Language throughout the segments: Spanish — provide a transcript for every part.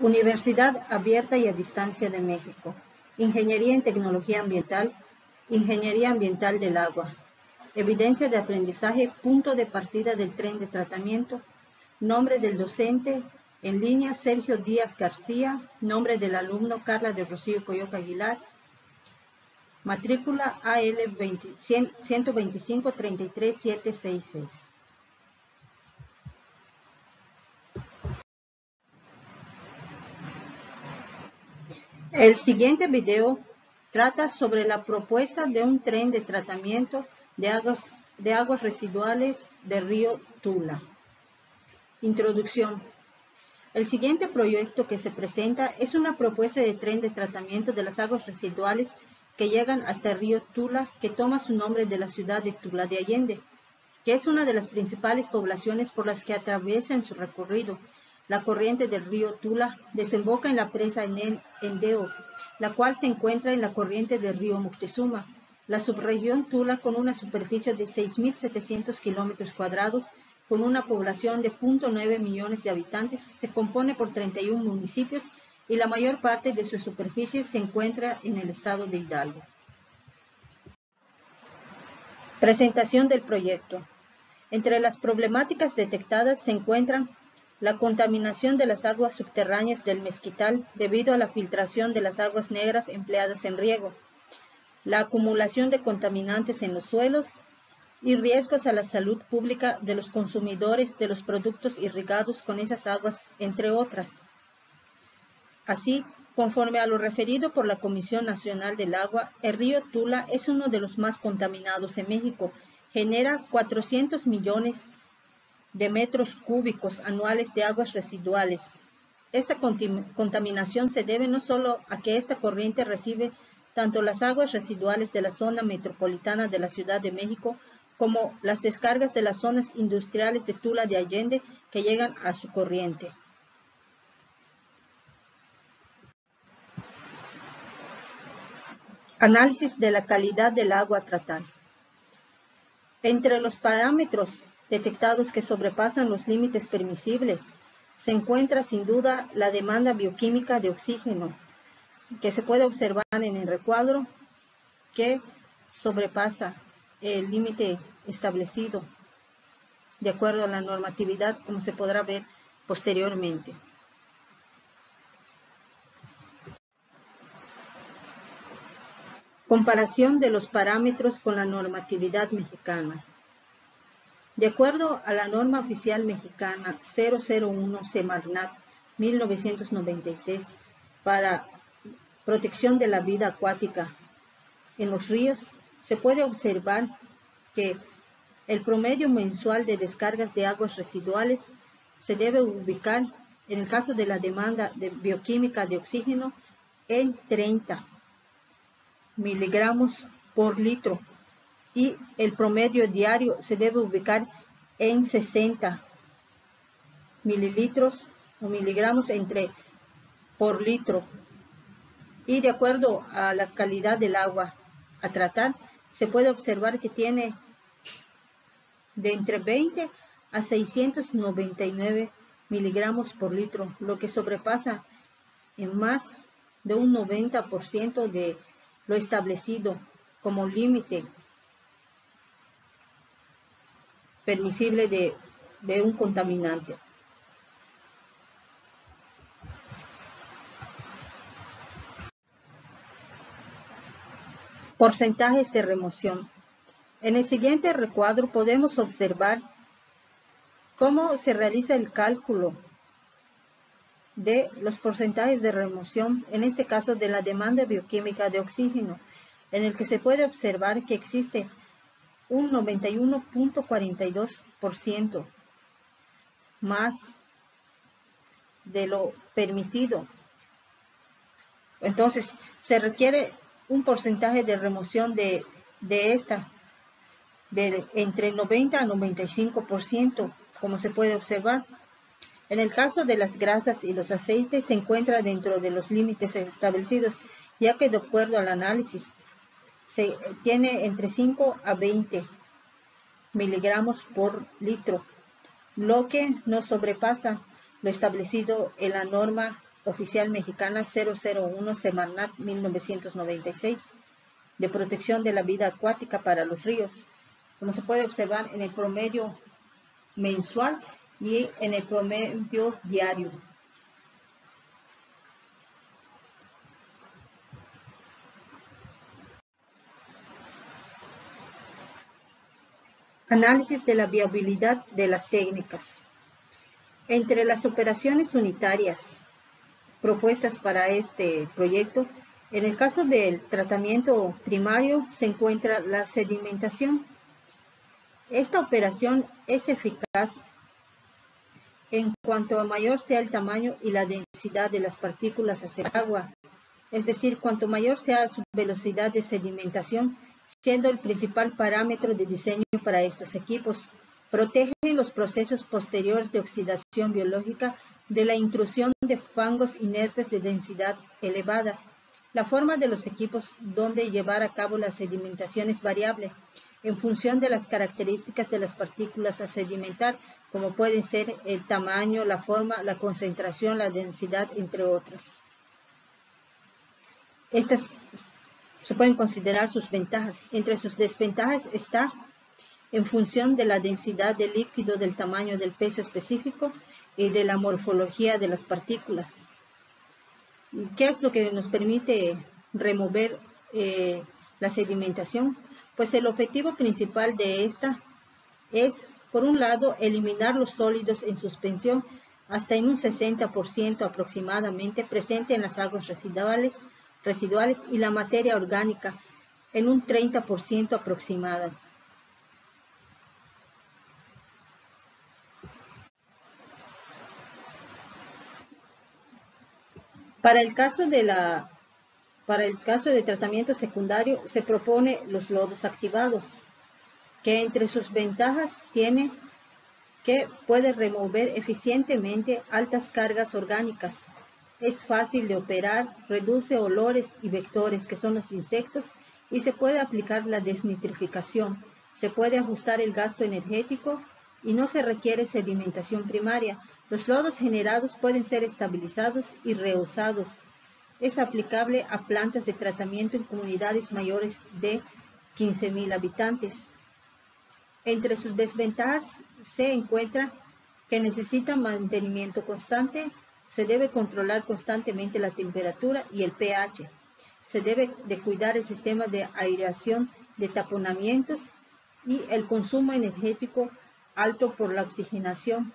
Universidad Abierta y a Distancia de México. Ingeniería en Tecnología Ambiental. Ingeniería Ambiental del Agua. Evidencia de aprendizaje, punto de partida del tren de tratamiento. Nombre del docente en línea Sergio Díaz García. Nombre del alumno Carla de Rocío Coyoca Aguilar. Matrícula AL 125 33766. El siguiente video trata sobre la propuesta de un tren de tratamiento de aguas residuales del río Tula. Introducción. El siguiente proyecto que se presenta es una propuesta de tren de tratamiento de las aguas residuales que llegan hasta el río Tula, que toma su nombre de la ciudad de Tula de Allende, que es una de las principales poblaciones por las que atraviesa en su recorrido. La corriente del río Tula desemboca en la presa Endeo, la cual se encuentra en la corriente del río Moctezuma. La subregión Tula, con una superficie de 6.700 kilómetros cuadrados, con una población de 0.9 millones de habitantes, se compone por 31 municipios y la mayor parte de su superficie se encuentra en el estado de Hidalgo. Presentación del proyecto. Entre las problemáticas detectadas se encuentran la contaminación de las aguas subterráneas del Mezquital debido a la filtración de las aguas negras empleadas en riego, la acumulación de contaminantes en los suelos y riesgos a la salud pública de los consumidores de los productos irrigados con esas aguas, entre otras. Así, conforme a lo referido por la Comisión Nacional del Agua, el río Tula es uno de los más contaminados en México. Genera 400 millones de metros cúbicos anuales de aguas residuales. Esta contaminación se debe no solo a que esta corriente recibe tanto las aguas residuales de la zona metropolitana de la Ciudad de México como las descargas de las zonas industriales de Tula de Allende que llegan a su corriente. Análisis de la calidad del agua a tratar. Entre los parámetros detectados que sobrepasan los límites permisibles, se encuentra sin duda la demanda bioquímica de oxígeno, que se puede observar en el recuadro, que sobrepasa el límite establecido de acuerdo a la normatividad, como se podrá ver posteriormente. Comparación de los parámetros con la normatividad mexicana. De acuerdo a la norma oficial mexicana 001 Semarnat 1996 para protección de la vida acuática en los ríos, se puede observar que el promedio mensual de descargas de aguas residuales se debe ubicar, en el caso de la demanda de bioquímica de oxígeno, en 30 miligramos por litro, y el promedio diario se debe ubicar en 60 mililitros o miligramos por litro. Y de acuerdo a la calidad del agua a tratar, se puede observar que tiene de entre 20 a 699 miligramos por litro, lo que sobrepasa en más de un 90% de lo establecido como límite permisible de un contaminante. Porcentajes de remoción. En el siguiente recuadro podemos observar cómo se realiza el cálculo de los porcentajes de remoción, en este caso de la demanda bioquímica de oxígeno, en el que se puede observar que existe un 91.42% más de lo permitido. Entonces, se requiere un porcentaje de remoción de entre 90 a 95%, como se puede observar. En el caso de las grasas y los aceites se encuentra dentro de los límites establecidos, ya que de acuerdo al análisis se tiene entre 5 a 20 miligramos por litro, lo que no sobrepasa lo establecido en la norma oficial mexicana 001 Semarnat 1996 de protección de la vida acuática para los ríos, como se puede observar en el promedio mensual y en el promedio diario. Análisis de la viabilidad de las técnicas. Entre las operaciones unitarias propuestas para este proyecto, en el caso del tratamiento primario se encuentra la sedimentación. Esta operación es eficaz en cuanto a mayor sea el tamaño y la densidad de las partículas hacia el agua, es decir, cuanto mayor sea su velocidad de sedimentación, siendo el principal parámetro de diseño para estos equipos. Protegen los procesos posteriores de oxidación biológica de la intrusión de fangos inertes de densidad elevada. La forma de los equipos donde llevar a cabo la sedimentación es variable en función de las características de las partículas a sedimentar, como pueden ser el tamaño, la forma, la concentración, la densidad, entre otras. Estas se pueden considerar sus ventajas. Entre sus desventajas está en función de la densidad del líquido, del tamaño, del peso específico y de la morfología de las partículas. ¿Qué es lo que nos permite remover la sedimentación? Pues el objetivo principal de esta es, por un lado, eliminar los sólidos en suspensión hasta en un 60% aproximadamente presente en las aguas residuales y la materia orgánica en un 30% aproximada. Para el caso de tratamiento secundario se propone los lodos activados, que entre sus ventajas tiene que puede remover eficientemente altas cargas orgánicas. Es fácil de operar, reduce olores y vectores, que son los insectos, y se puede aplicar la desnitrificación. Se puede ajustar el gasto energético y no se requiere sedimentación primaria. Los lodos generados pueden ser estabilizados y reusados. Es aplicable a plantas de tratamiento en comunidades mayores de 15.000 habitantes. Entre sus desventajas se encuentra que necesita mantenimiento constante, se debe controlar constantemente la temperatura y el pH, se debe de cuidar el sistema de aireación de taponamientos y el consumo energético alto por la oxigenación.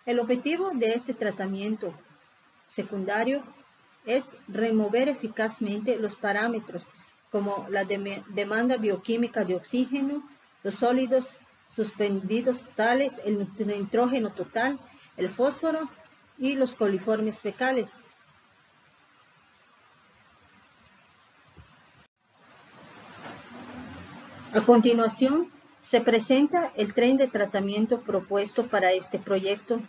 El objetivo de este tratamiento secundario es remover eficazmente los parámetros como la demanda bioquímica de oxígeno, los sólidos suspendidos totales, el nitrógeno total, el fósforo y los coliformes fecales. A continuación, se presenta el tren de tratamiento propuesto para este proyecto.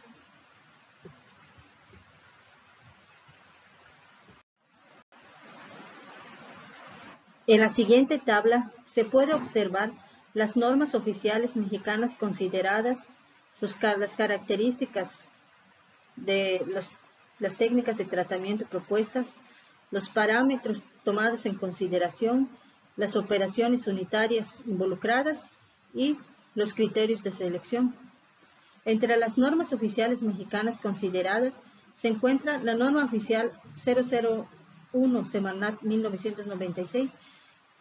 En la siguiente tabla se puede observar las normas oficiales mexicanas consideradas, las características de las técnicas de tratamiento propuestas, los parámetros tomados en consideración, las operaciones unitarias involucradas y los criterios de selección. Entre las normas oficiales mexicanas consideradas se encuentra la norma oficial 001 Semarnat 1996,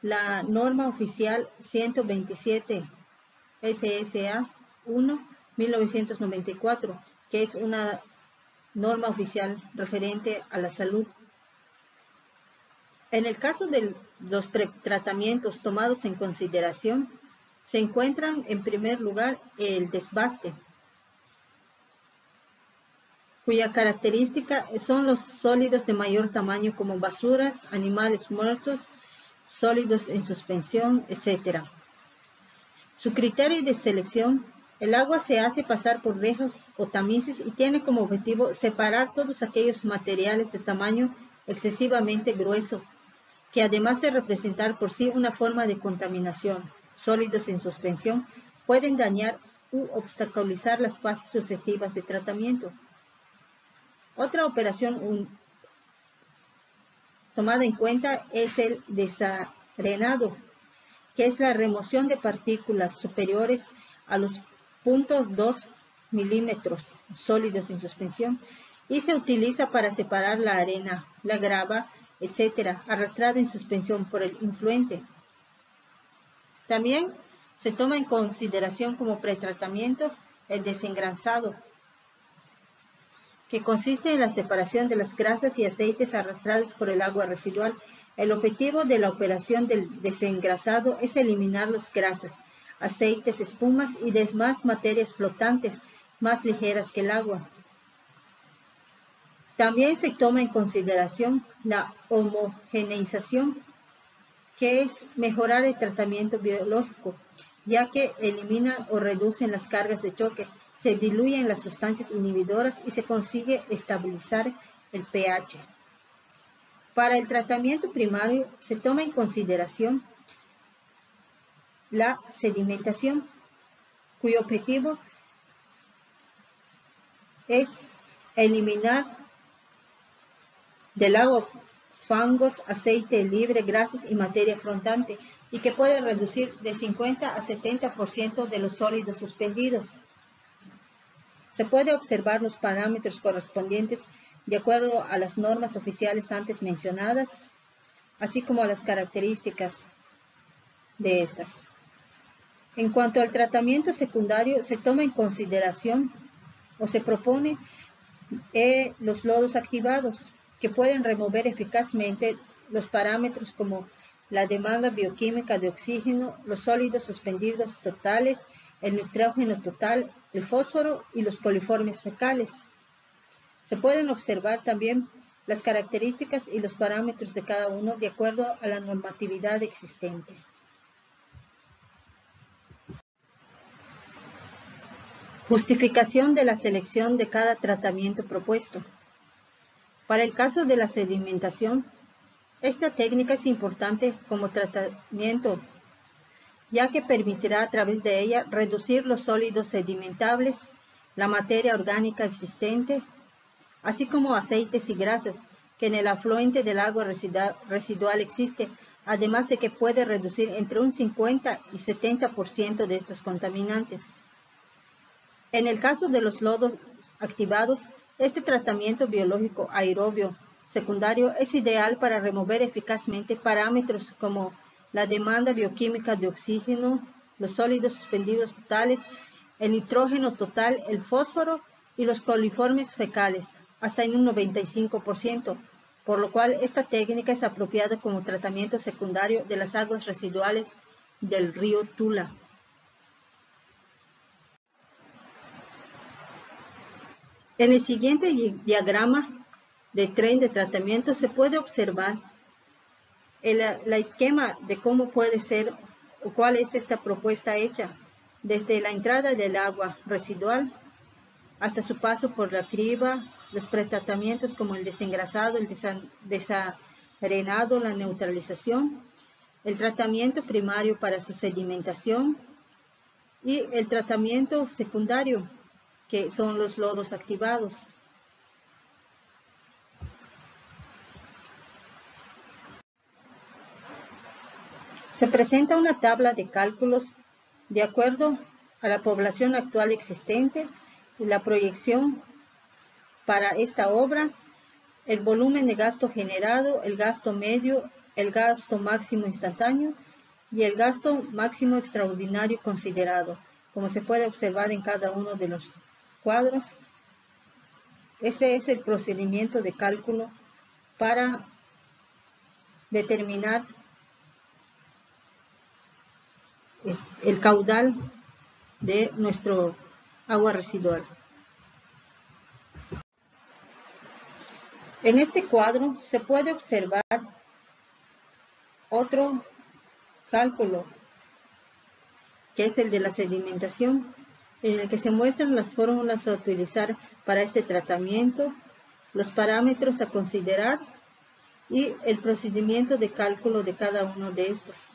la norma oficial 127 SSA 1 1994, que es una norma oficial referente a la salud. En el caso de los tratamientos tomados en consideración, se encuentran en primer lugar el desbaste, cuya característica son los sólidos de mayor tamaño como basuras, animales muertos, sólidos en suspensión, etc. Su criterio de selección: el agua se hace pasar por rejas o tamices y tiene como objetivo separar todos aquellos materiales de tamaño excesivamente grueso, que además de representar por sí una forma de contaminación, sólidos en suspensión, pueden dañar u obstaculizar las fases sucesivas de tratamiento. Otra operación tomada en cuenta es el desarenado, que es la remoción de partículas superiores a los 0.2 milímetros sólidos en suspensión, y se utiliza para separar la arena, la grava, etc., arrastrada en suspensión por el influente. También se toma en consideración como pretratamiento el desengrasado, que consiste en la separación de las grasas y aceites arrastrados por el agua residual. El objetivo de la operación del desengrasado es eliminar las grasas, aceites, espumas y demás materias flotantes más ligeras que el agua. También se toma en consideración la homogeneización, que es mejorar el tratamiento biológico, ya que eliminan o reducen las cargas de choque, se diluyen las sustancias inhibidoras y se consigue estabilizar el pH. Para el tratamiento primario se toma en consideración la sedimentación, cuyo objetivo es eliminar del agua fangos, aceite libre, grasas y materia flotante, y que puede reducir de 50 a 70% de los sólidos suspendidos. Se puede observar los parámetros correspondientes de acuerdo a las normas oficiales antes mencionadas, así como a las características de estas. En cuanto al tratamiento secundario, se toma en consideración o se propone los lodos activados, que pueden remover eficazmente los parámetros como la demanda bioquímica de oxígeno, los sólidos suspendidos totales, el nitrógeno total, el fósforo y los coliformes fecales. Se pueden observar también las características y los parámetros de cada uno de acuerdo a la normatividad existente. Justificación de la selección de cada tratamiento propuesto. Para el caso de la sedimentación, esta técnica es importante como tratamiento, ya que permitirá a través de ella reducir los sólidos sedimentables, la materia orgánica existente, así como aceites y grasas que en el afluente del agua residual existe, además de que puede reducir entre un 50 y 70% de estos contaminantes. En el caso de los lodos activados, este tratamiento biológico aerobio secundario es ideal para remover eficazmente parámetros como la demanda bioquímica de oxígeno, los sólidos suspendidos totales, el nitrógeno total, el fósforo y los coliformes fecales, hasta en un 95%, por lo cual esta técnica es apropiada como tratamiento secundario de las aguas residuales del río Tula. En el siguiente diagrama de tren de tratamiento se puede observar el esquema de cómo puede ser o cuál es esta propuesta hecha desde la entrada del agua residual hasta su paso por la criba, los pretratamientos como el desengrasado, el desarenado, la neutralización, el tratamiento primario para su sedimentación y el tratamiento secundario, que son los lodos activados. Se presenta una tabla de cálculos de acuerdo a la población actual existente y la proyección para esta obra, el volumen de gasto generado, el gasto medio, el gasto máximo instantáneo y el gasto máximo extraordinario considerado, como se puede observar en cada uno de los cuadros. Este es el procedimiento de cálculo para determinar el caudal de nuestro agua residual. En este cuadro se puede observar otro cálculo, que es el de la sedimentación, en el que se muestran las fórmulas a utilizar para este tratamiento, los parámetros a considerar y el procedimiento de cálculo de cada uno de estos.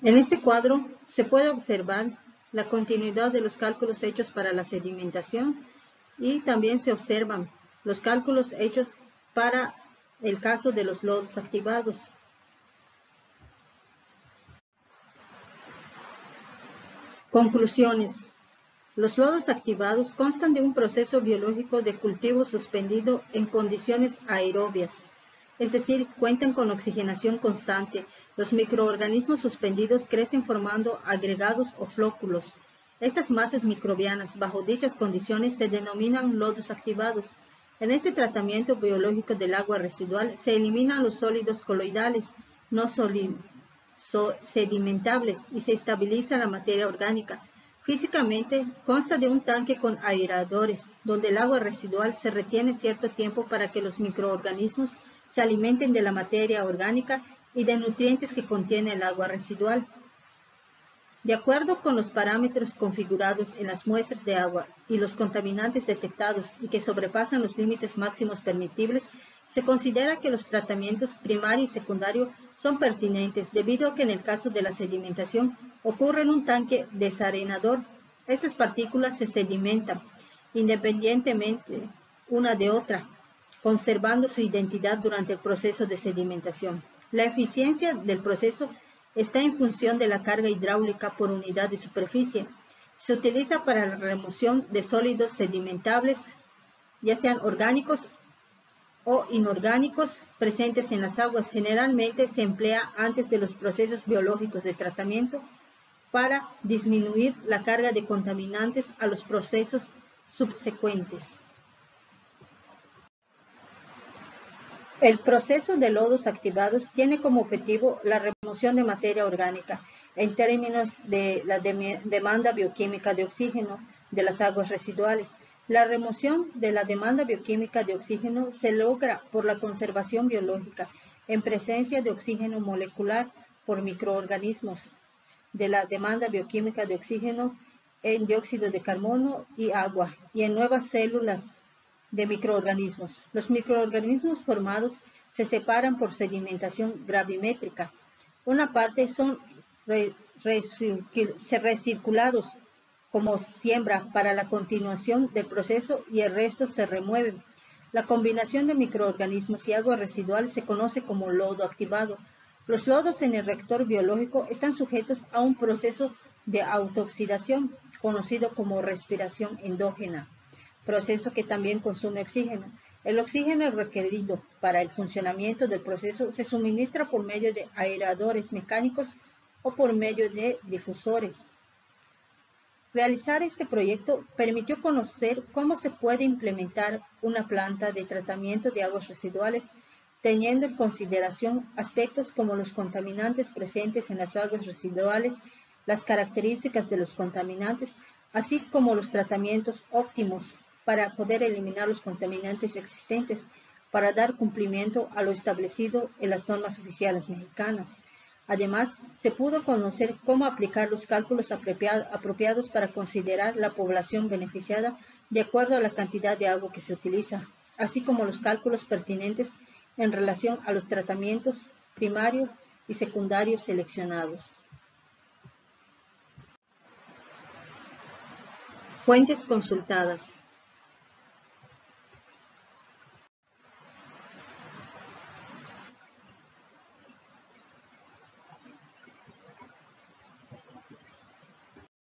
En este cuadro se puede observar la continuidad de los cálculos hechos para la sedimentación y también se observan los cálculos hechos para el caso de los lodos activados. Conclusiones. Los lodos activados constan de un proceso biológico de cultivo suspendido en condiciones aerobias, es decir, cuentan con oxigenación constante. Los microorganismos suspendidos crecen formando agregados o flóculos. Estas masas microbianas, bajo dichas condiciones, se denominan lodos activados. En este tratamiento biológico del agua residual se eliminan los sólidos coloidales no sedimentables y se estabiliza la materia orgánica. Físicamente, consta de un tanque con aeradores, donde el agua residual se retiene cierto tiempo para que los microorganismos se alimenten de la materia orgánica y de nutrientes que contiene el agua residual. De acuerdo con los parámetros configurados en las muestras de agua y los contaminantes detectados y que sobrepasan los límites máximos permitibles, se considera que los tratamientos primario y secundario son pertinentes debido a que en el caso de la sedimentación ocurre en un tanque desarenador. Estas partículas se sedimentan independientemente una de otra, conservando su identidad durante el proceso de sedimentación. La eficiencia del proceso está en función de la carga hidráulica por unidad de superficie. Se utiliza para la remoción de sólidos sedimentables, ya sean orgánicos o inorgánicos presentes en las aguas. Generalmente se emplea antes de los procesos biológicos de tratamiento para disminuir la carga de contaminantes a los procesos subsecuentes. El proceso de lodos activados tiene como objetivo la remoción de materia orgánica en términos de la demanda bioquímica de oxígeno de las aguas residuales. La remoción de la demanda bioquímica de oxígeno se logra por la conservación biológica en presencia de oxígeno molecular por microorganismos, de la demanda bioquímica de oxígeno en dióxido de carbono y agua y en nuevas células de microorganismos. Los microorganismos formados se separan por sedimentación gravimétrica. Una parte son recirculados como siembra para la continuación del proceso y el resto se remueven. La combinación de microorganismos y agua residual se conoce como lodo activado. Los lodos en el reactor biológico están sujetos a un proceso de autooxidación conocido como respiración endógena, proceso que también consume oxígeno. El oxígeno requerido para el funcionamiento del proceso se suministra por medio de aeradores mecánicos o por medio de difusores. Realizar este proyecto permitió conocer cómo se puede implementar una planta de tratamiento de aguas residuales teniendo en consideración aspectos como los contaminantes presentes en las aguas residuales, las características de los contaminantes, así como los tratamientos óptimos para poder eliminar los contaminantes existentes para dar cumplimiento a lo establecido en las normas oficiales mexicanas. Además, se pudo conocer cómo aplicar los cálculos apropiados para considerar la población beneficiada de acuerdo a la cantidad de agua que se utiliza, así como los cálculos pertinentes en relación a los tratamientos primarios y secundarios seleccionados. Fuentes consultadas.